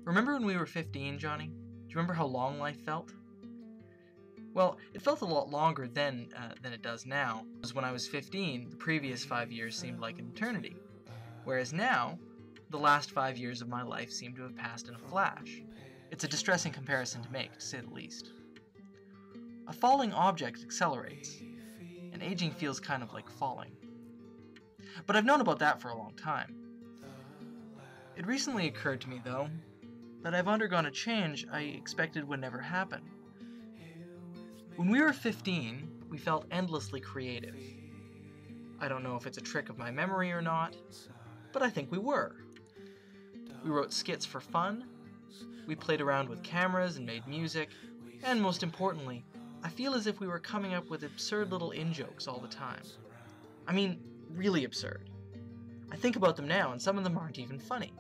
Remember when we were 15, Johnny? Do you remember how long life felt? Well, it felt a lot longer then than it does now. Because when I was 15, the previous 5 years seemed like an eternity. Whereas now, the last 5 years of my life seem to have passed in a flash. It's a distressing comparison to make, to say the least. A falling object accelerates, and aging feels kind of like falling. But I've known about that for a long time. It recently occurred to me, though, that I've undergone a change I expected would never happen. When we were 15, we felt endlessly creative. I don't know if it's a trick of my memory or not, but I think we were. We wrote skits for fun, we played around with cameras and made music, and most importantly, I feel as if we were coming up with absurd little in-jokes all the time. I mean, really absurd. I think about them now and some of them aren't even funny,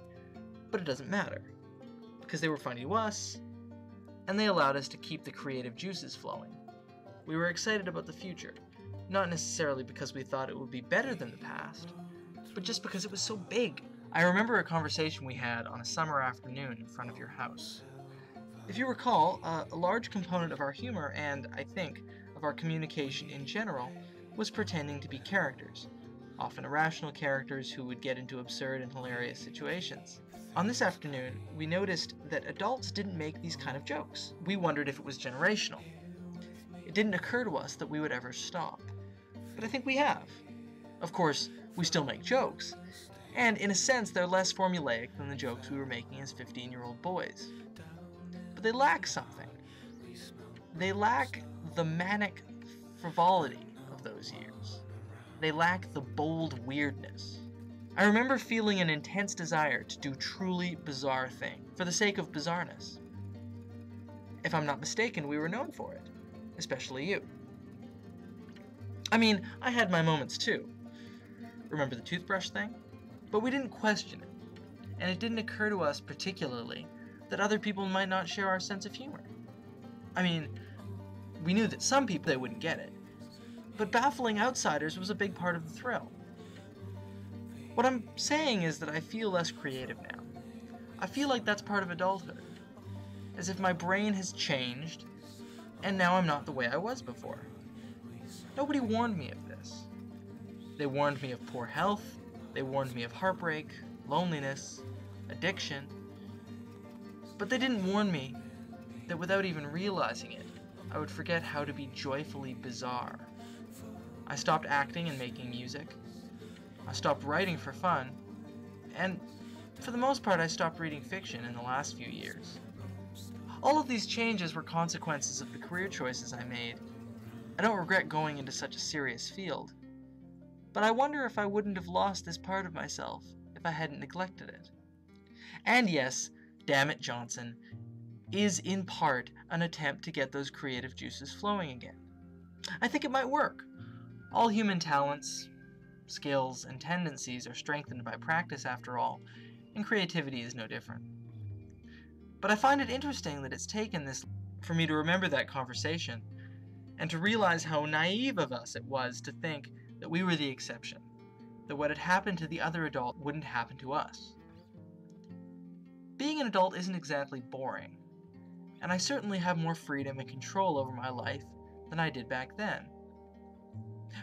but it doesn't matter, because they were funny to us, and they allowed us to keep the creative juices flowing. We were excited about the future, not necessarily because we thought it would be better than the past, but just because it was so big. I remember a conversation we had on a summer afternoon in front of your house. If you recall, a large component of our humor and, I think, of our communication in general was pretending to be characters, often irrational characters who would get into absurd and hilarious situations. On this afternoon, we noticed that adults didn't make these kind of jokes. We wondered if it was generational. It didn't occur to us that we would ever stop. But I think we have. Of course, we still make jokes, and in a sense they're less formulaic than the jokes we were making as 15-year-old boys. But they lack something. They lack the manic frivolity of those years. They lack the bold weirdness. I remember feeling an intense desire to do truly bizarre things, for the sake of bizarreness. If I'm not mistaken, we were known for it, especially you. I mean, I had my moments too. Remember the toothbrush thing? But we didn't question it, and it didn't occur to us particularly that other people might not share our sense of humor. I mean, we knew that some people, they wouldn't get it, but baffling outsiders was a big part of the thrill. What I'm saying is that I feel less creative now. I feel like that's part of adulthood, as if my brain has changed, and now I'm not the way I was before. Nobody warned me of this. They warned me of poor health, they warned me of heartbreak, loneliness, addiction, but they didn't warn me that without even realizing it, I would forget how to be joyfully bizarre. I stopped acting and making music. I stopped writing for fun. And for the most part, I stopped reading fiction in the last few years. All of these changes were consequences of the career choices I made. I don't regret going into such a serious field. But I wonder if I wouldn't have lost this part of myself if I hadn't neglected it. And yes, damn it, Johnson, is in part an attempt to get those creative juices flowing again. I think it might work. All human talents, skills, and tendencies are strengthened by practice after all, and creativity is no different. But I find it interesting that it's taken this for me to remember that conversation, and to realize how naive of us it was to think that we were the exception, that what had happened to the other adult wouldn't happen to us. Being an adult isn't exactly boring, and I certainly have more freedom and control over my life than I did back then.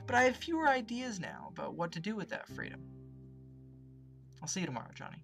But I have fewer ideas now about what to do with that freedom. I'll see you tomorrow, Johnny.